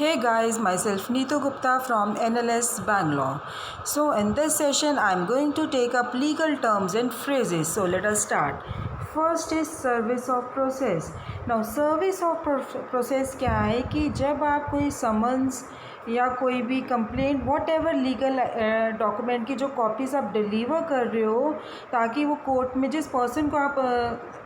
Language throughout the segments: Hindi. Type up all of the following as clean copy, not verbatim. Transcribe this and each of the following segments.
Hey guys, myself Neetu Gupta from NLS Bangalore. So in this session I am going to take up legal terms and phrases. So let us start. First is service of process. Now service of process क्या है कि जब आप कोई समन्स या कोई भी complaint what ever legal document की जो कॉपीज़ आप डिलीवर कर रहे हो ताकि वो कोर्ट में जिस पर्सन को आप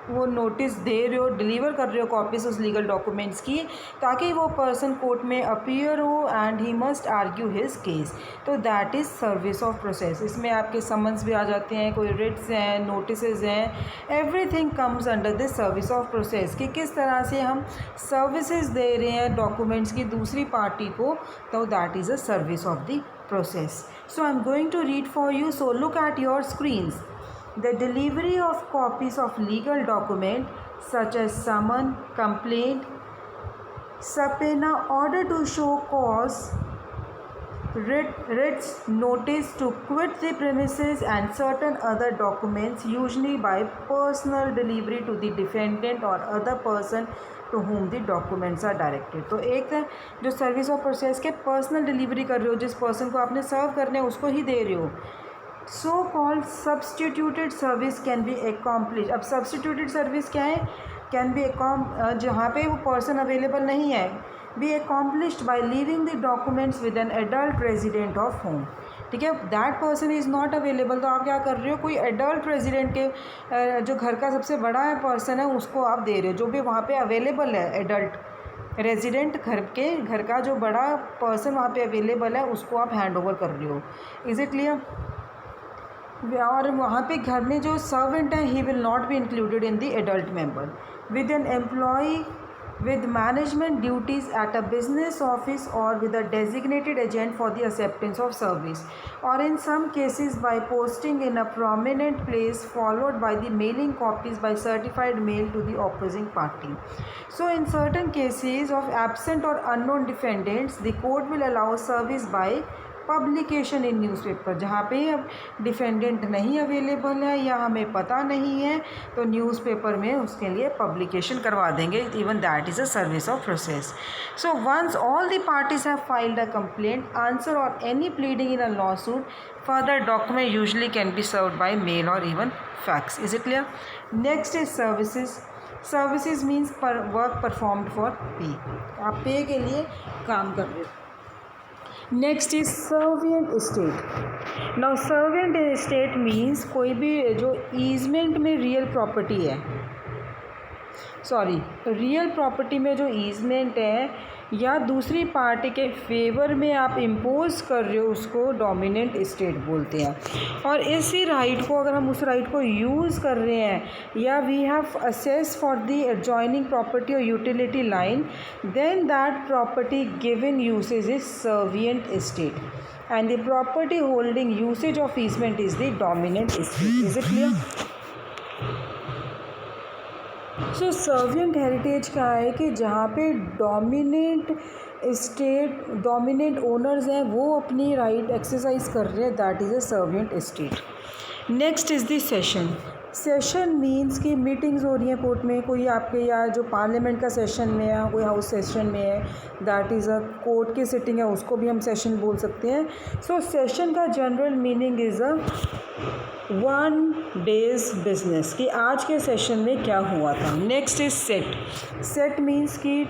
वो नोटिस दे रहे हो डिलीवर कर रहे हो कॉपीज़ उस लीगल डॉक्यूमेंट्स की ताकि वो पर्सन कोर्ट में अपीयर हो and he must argue his case, तो that is service of process. इसमें आपके समन्स भी आ जाते हैं, कोई रिट्स हैं, नोटिस हैं, everything comes under this service of process कि किस तरह से हम सर्विसेज दे रहे हैं डॉक्यूमेंट्स की दूसरी पार्टी को, तो that is a service of the process. So I am going to read for you, so look at your screens. The delivery of copies of legal document such as summon, complaint, subpoena, order to show cause, writs, notice to quit the premises and certain other documents usually by personal delivery to the defendant or other person to whom the documents are directed। तो एक जो सर्विस ऑफ प्रोसेस के पर्सनल डिलीवरी कर रहे हो, जिस पर्सन को आपने सर्व करने हैं उसको ही दे रहे हो। So called substituted service can be accomplish. अब सब्सटीट्यूटेड सर्विस क्या है? कैन बी जहाँ पे वो पर्सन अवेलेबल नहीं है, be accomplished by leaving the documents with an adult resident of home. ठीक है, that person is not available, तो आप क्या कर रहे हो, कोई एडल्ट रेजिडेंट के जो घर का सबसे बड़ा पर्सन है उसको आप दे रहे हो, जो भी वहाँ पे अवेलेबल है एडल्ट रेजिडेंट घर का जो बड़ा पर्सन वहाँ पे अवेलेबल है उसको आप हैंड ओवर कर रहे हो। Is it clear? और वहाँ पे घर में जो सर्वेंट है he will not be included in the adult member. With an employ with management duties at a business office or with a designated agent for the acceptance of service, or in some cases by posting in a prominent place followed by the mailing copies by certified mail to the opposing party। So in certain cases of absent or unknown defendants, the court will allow service by publication in newspaper. जहाँ पे अब डिफेंडेंट नहीं अवेलेबल है या हमें पता नहीं है तो न्यूज़पेपर में उसके लिए पब्लिकेशन करवा देंगे, even that is a service of process. So once all the parties have filed a complaint, answer और any pleading in a law suit, further document usually can be served by mail और even fax. Is it clear? Next is services. Services means work performed for pay, आप पे के लिए काम कर रहे हो। Next is servient estate. Now servient estate means कोई भी जो ईजमेंट में रियल प्रॉपर्टी है, रियल प्रॉपर्टी में जो ईजमेंट है या दूसरी पार्टी के फेवर में आप इम्पोज कर रहे हो उसको डोमिनेंट एस्टेट बोलते हैं। और इसी राइट को अगर हम उस राइट को यूज़ कर रहे हैं या we have access for the adjoining property और utility line, then that property given usage is servient estate and the property holding usage of easement is the dominant estate. Is it clear? So servient heritage क्या है कि जहाँ पे डोमिनेंट एस्टेट डोमिनेंट ओनर्स हैं वो अपनी राइट एक्सरसाइज कर रहे हैं, that is a servient estate. Next is the session. Session means कि मीटिंग्स हो रही हैं कोर्ट में, कोई आपके या जो पार्लियामेंट का सेशन में है, कोई हाउस सेशन में है, दैट इज़ अ कोर्ट की सिटिंग है, उसको भी हम सेशन बोल सकते हैं। सो सेशन का general meaning is a 1 days business कि आज के सेशन में क्या हुआ था। Next is set. Set means कि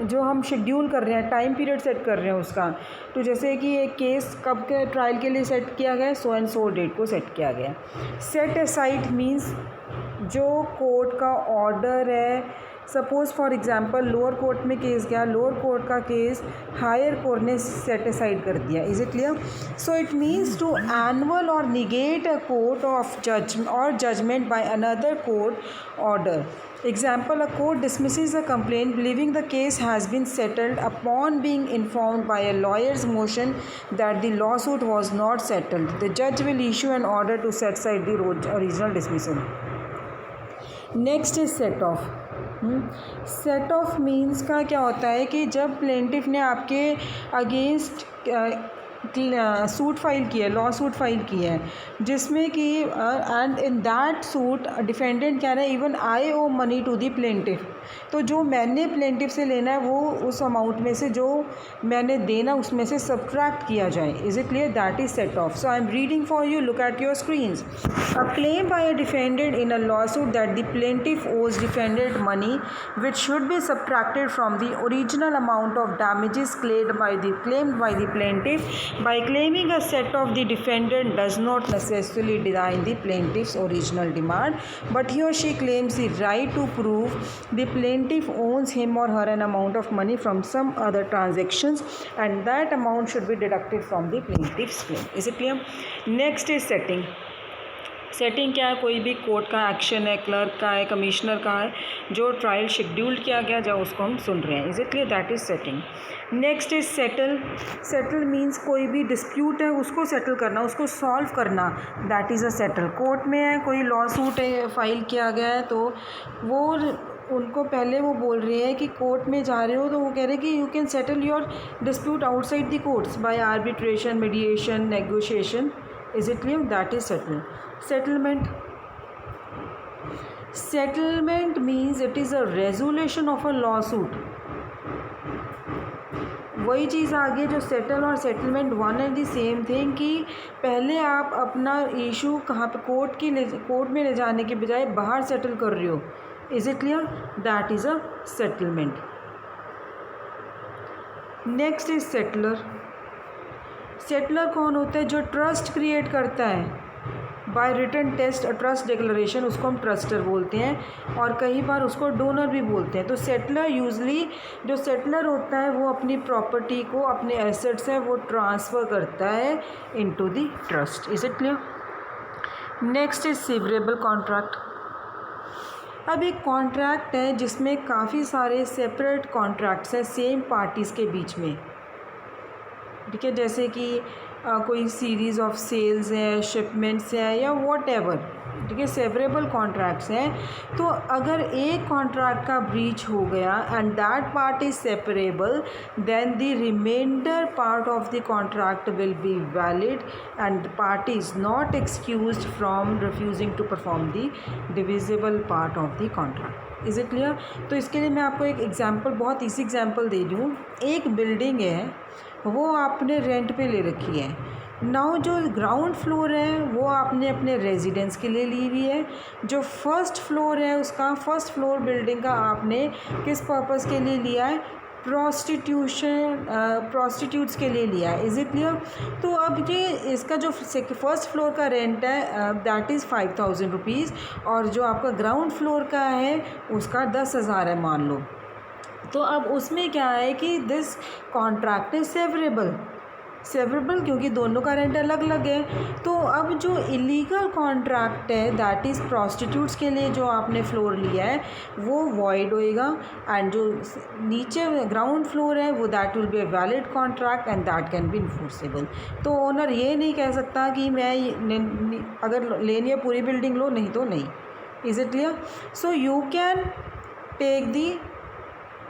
जो हम शेड्यूल कर रहे हैं, टाइम पीरियड सेट कर रहे हैं उसका, तो जैसे कि एक केस कब के ट्रायल के लिए सेट किया गया, सो एंड सो डेट को सेट किया गया। सेट असाइड मीन्स जो कोर्ट का ऑर्डर है, suppose for example lower court में केस गया, लोअर कोर्ट का केस हायर कोर्ट ने सेट असाइड कर दिया। Is it clear? So it means to annul और negate a court of judgment by another court order. Example, a court dismisses a complaint believing the case has been settled upon being informed by a lawyer's motion that the lawsuit was not settled. The judge will issue an order to set aside the original dismissal. Next is set off. Set off means का क्या होता है कि जब प्लेंटिफ ने आपके अगेंस्ट सूट फाइल किया, लॉ सूट फाइल किया है जिसमें कि and in that suit defendant कह रहा है even I owe money to the plaintiff, तो जो मैंने प्लेंटिफ से लेना है वो उस अमाउंट में से जो मैंने देना उसमें से सब्ट्रैक्ट किया जाए. Is it clear? That is set off. So I am reading for you. Look at your screens. A claim by a defendant in a lawsuit that the plaintiff owes defendant money which should be subtracted from the original amount of damages claimed by the plaintiff. By claiming a set of the defendant does not necessarily deny the plaintiff's original demand, but he or she claims the right to prove the plaintiff owns him or her an amount of money from some other transactions, and that amount should be deducted from the plaintiff's claim. Is it clear? Next is setting. Setting क्या है? कोई भी कोर्ट का एक्शन है, क्लर्क का है, कमिश्नर का है, जो ट्रायल शेड्यूल्ड किया गया जाए उसको हम सुन रहे हैं. Is it clear? That is setting. Next is settle. Settle means कोई भी डिस्प्यूट है उसको सेटल करना, उसको सॉल्व करना. That is a settle. Court में है, कोई लॉ सूट है फाइल किया गया है, तो वो उनको पहले वो बोल रही है कि कोर्ट में जा रहे हो तो वो कह रहे हैं कि you can settle your dispute outside the courts by arbitration, mediation, negotiation. Is it clear? That is settlement. Settlement means it is a resolution of a lawsuit. वही चीज़ आ गई जो सेटल और settlement one and the same thing, कि पहले आप अपना इशू कहाँ पे कोर्ट में ले जाने के बजाय बाहर सेटल कर रहे हो. Is it clear? That is a settlement. Next is settler. Settler कौन होता है? जो ट्रस्ट क्रिएट करता है by written test, trust declaration, उसको हम ट्रस्टर बोलते हैं, और कई बार उसको डोनर भी बोलते हैं. तो सेटलर यूजली जो सेटलर होता है वो अपनी प्रॉपर्टी को, अपने एसेट्स हैं वो ट्रांसफ़र करता है into the trust. Is it clear? Next is सेवरेबल contract. अब एक कॉन्ट्रैक्ट है जिसमें काफ़ी सारे सेपरेट कॉन्ट्रैक्ट्स हैं सेम पार्टीज़ के बीच में. ठीक है, जैसे कि कोई सीरीज़ ऑफ सेल्स है, शिपमेंट्स है, या वॉट एवर. ठीक है, सेवरेबल कॉन्ट्रैक्ट्स हैं. तो अगर एक कॉन्ट्रैक्ट का ब्रीच हो गया and that part is separable, then the remainder part of the contract will be valid and the party is not excused from refusing to perform the divisible part of the contract. Is it clear? तो इसके लिए मैं आपको एक एग्जांपल, बहुत ईजी एग्जांपल दे दूँ. एक बिल्डिंग है, वो आपने रेंट पे ले रखी है. नाउ जो ग्राउंड फ्लोर है वो आपने अपने रेजिडेंस के लिए ली हुई है. जो फर्स्ट फ्लोर है उसका, फर्स्ट फ्लोर बिल्डिंग का आपने किस पर्पस के लिए लिया है? प्रोस्टिट्यूट्स के लिए लिया है. Is it clear? तो अब ये इसका जो फर्स्ट फ्लोर का रेंट है दैट इज़ 5000 रुपीज़, और जो आपका ग्राउंड फ्लोर का है उसका 10,000 है मान लो. तो अब उसमें क्या है कि दिस कॉन्ट्रैक्ट इज सेवरेबल क्योंकि दोनों का रेंट अलग अलग है. तो अब जो इलीगल कॉन्ट्रैक्ट है दैट इज़ प्रोस्टिट्यूट्स के लिए जो आपने फ्लोर लिया है वो वॉइड होएगा, एंड जो नीचे ग्राउंड फ्लोर है वो that will be a valid contract and that can be enforceable. तो ओनर ये नहीं कह सकता कि मैं अगर लेनी है पूरी बिल्डिंग लो, नहीं तो नहीं. Is it clear? So you can take the,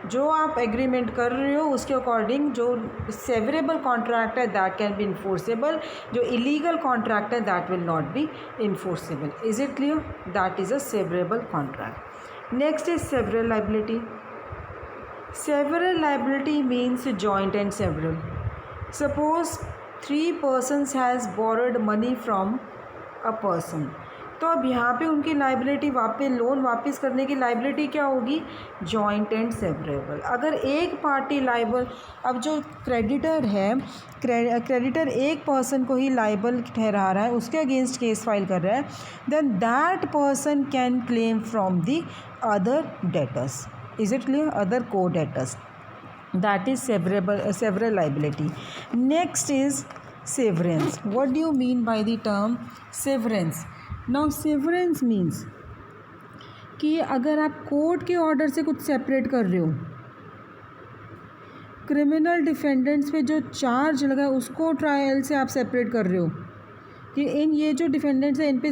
जो आप एग्रीमेंट कर रहे हो उसके अकॉर्डिंग जो सेवरेबल कॉन्ट्रैक्ट है दैट कैन बी इन्फोर्सेबल, जो इलीगल कॉन्ट्रैक्ट है that will not be enforceable. Is it clear? That is a severable contract. Next is several liability. Several liability means joint and several. Suppose 3 persons has borrowed money from a person. तो अब यहाँ पे उनकी लाइबिलिटी लोन वापस करने की लाइबिलिटी क्या होगी? Joint and सेवरेबल. अगर एक पार्टी लाइबल, अब जो क्रेडिटर है, क्रेडिटर एक पर्सन को ही लाइबल ठहरा रहा है, उसके अगेंस्ट केस फाइल कर रहा है, then that person can claim from the other debtors. Is it clear? Other को debtors. That is several liability. Next is severance. What do you mean by the term severance? Now severance means कि अगर आप कोर्ट के ऑर्डर से कुछ सेपरेट कर रहे हो, क्रिमिनल डिफेंडेंट्स पे जो चार्ज लगा है उसको ट्रायल से आप सेपरेट कर रहे हो कि ये जो डिफेंडेंट्स हैं इन पे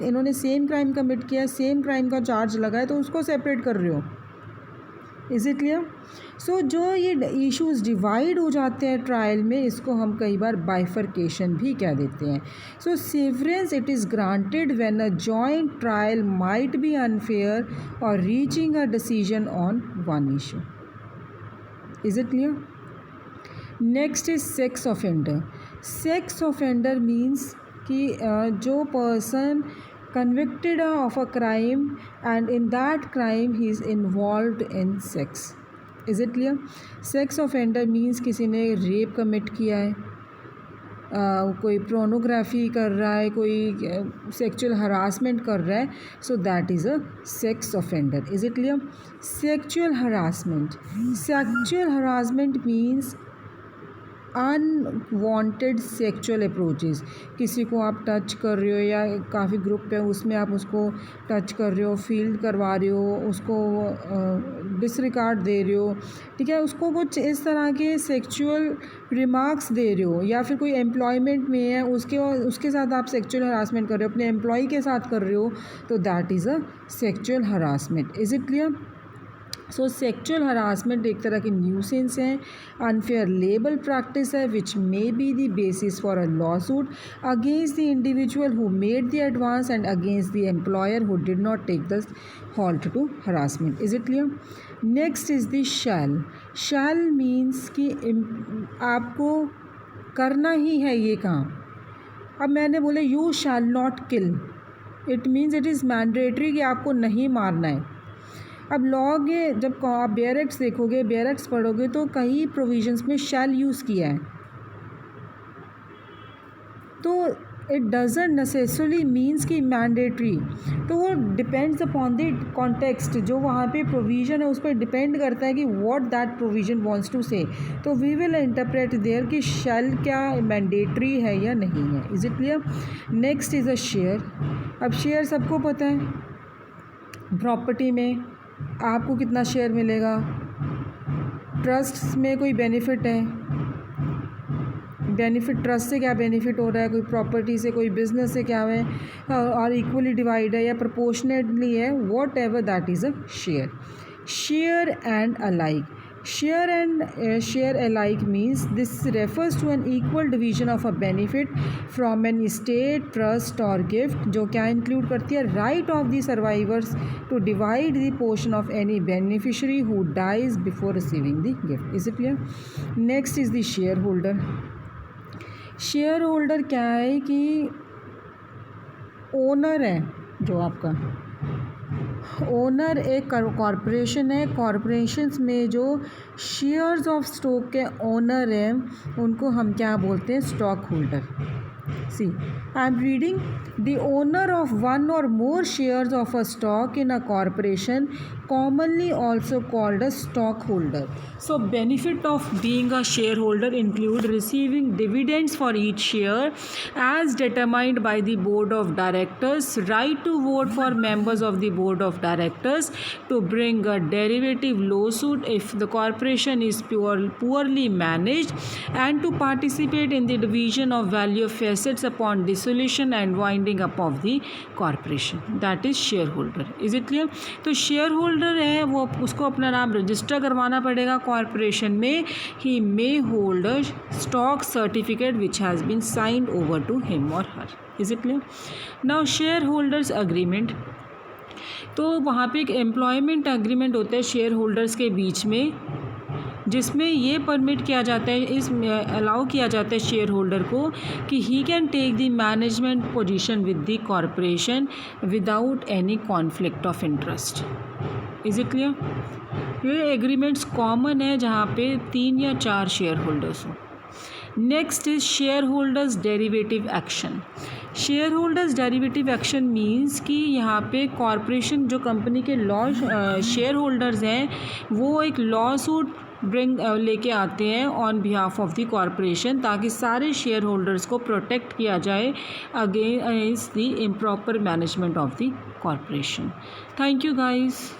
इन्होंने सेम क्राइम कमिट किया, सेम क्राइम का चार्ज लगा है, तो उसको सेपरेट कर रहे हो. Is it clear? सो जो ये इश्यूज डिवाइड हो जाते हैं ट्रायल में, इसको हम कई बार बाइफर्केशन भी कह देते हैं. So severance it is granted when a joint trial might be unfair और reaching a decision on one issue. Is it clear? Next is sex offender. Sex offender means कि जो person convicted of a crime and in that crime he is involved in sex. Is it clear? Sex offender means किसी ने रेप कमिट किया है, कोई प्रोनोग्राफी कर रहा है, कोई सेक्चुअल हरासमेंट कर रहा है, so that is a sex offender. Is it clear? Sexual harassment. Sexual harassment means unwanted sexual approaches. किसी को आप टच कर रहे हो या काफ़ी ग्रुप है उसमें आप उसको टच कर रहे हो, फील करवा रहे हो, उसको डिसरिगार्ड दे रहे हो, ठीक है, उसको कुछ इस तरह के सेक्चुअल रिमार्क्स दे रहे हो, या फिर कोई एम्प्लॉयमेंट में है उसके साथ आप सेक्चुअल हरासमेंट कर रहे हो, अपने एम्प्लॉय के साथ कर रहे हो, तो that is a sexual harassment. Is it clear? So sexual harassment एक तरह की न्यूसेंस है, अनफेयर लेबर प्रैक्टिस है which may be the basis for a law suit against the individual who made the advance and against the employer who did not take the halt to harassment. Is it clear? Next is the shall. Shall means कि आपको करना ही है ये काम. अब मैंने बोला you shall not kill, it means it is mandatory कि आपको नहीं मारना है. अब लॉ के जब आप बेयर एक्ट्स देखोगे, बेयर एक्ट्स पढ़ोगे तो कई प्रोविजंस में शैल यूज़ किया है, तो इट डजेंट नेसेसरली मीन्स कि मैंडेटरी. तो वो डिपेंड्स अपॉन द कॉन्टेक्स्ट. जो वहाँ पे प्रोविज़न है उस पर डिपेंड करता है कि what that provision wants to say. तो वी विल इंटरप्रेट देयर कि शैल क्या मैंडेटरी है या नहीं है. Is it clear? Next is a share. अब शेयर सबको पता है, प्रॉपर्टी में आपको कितना शेयर मिलेगा, ट्रस्ट में कोई बेनिफिट है, बेनिफिट ट्रस्ट से क्या बेनिफिट हो रहा है, कोई प्रॉपर्टी से, कोई बिजनेस से क्या है, और इक्वली डिवाइड है या प्रोपोर्शनेटली है, what ever that is a share. Share and alike. Share and share alike means this refers to an equal division of a benefit from an estate, trust or gift, जो क्या include करती है, right of the survivors to divide the portion of any beneficiary who dies before receiving the gift. Is it clear? Next is the shareholder. shareholder क्या है कि ओनर है, जो आपका ओनर एक कॉरपोरेशन है, कॉरपोरेशंस में जो शेयर्स ऑफ स्टॉक के ओनर हैं उनको हम क्या बोलते हैं, stock holder. See I am reading. The owner of one और more shares of a stock in a corporation commonly also called a stockholder. So benefit of being a shareholder include receiving dividends for each share as determined by the board of directors, right to vote for members of the board of directors, to bring a derivative lawsuit if the corporation is poorly managed, and to participate in the division of value of assets upon dissolution and winding up of the corporation. That is shareholder. Is it clear? तो shareholder है वो उसको अपना नाम रजिस्टर करवाना पड़ेगा कॉरपोरेशन में. He may hold a stock certificate which has been signed over to him और her. Is it clear? Now share holders agreement. तो वहाँ पे एक एम्प्लॉयमेंट अग्रीमेंट होता है शेयर होल्डर्स के बीच में, जिसमें ये परमिट किया जाता है, इस अलाउ किया जाता है शेयर होल्डर को कि he can take the management position with the corporation without any conflict of interest. Is it clear? ये एग्रीमेंट्स कॉमन है जहाँ पे 3 या 4 शेयर होल्डर्स हो. Next is shareholders derivative action. Shareholders derivative action means कि यहाँ पे कॉरपोरेशन जो कंपनी के लॉ शेयर होल्डर्स हैं वो एक लॉ सूट लेके आते हैं on behalf of the corporation, ताकि सारे शेयर होल्डर्स को प्रोटेक्ट किया जाए against the improper management of the corporation. Thank you guys.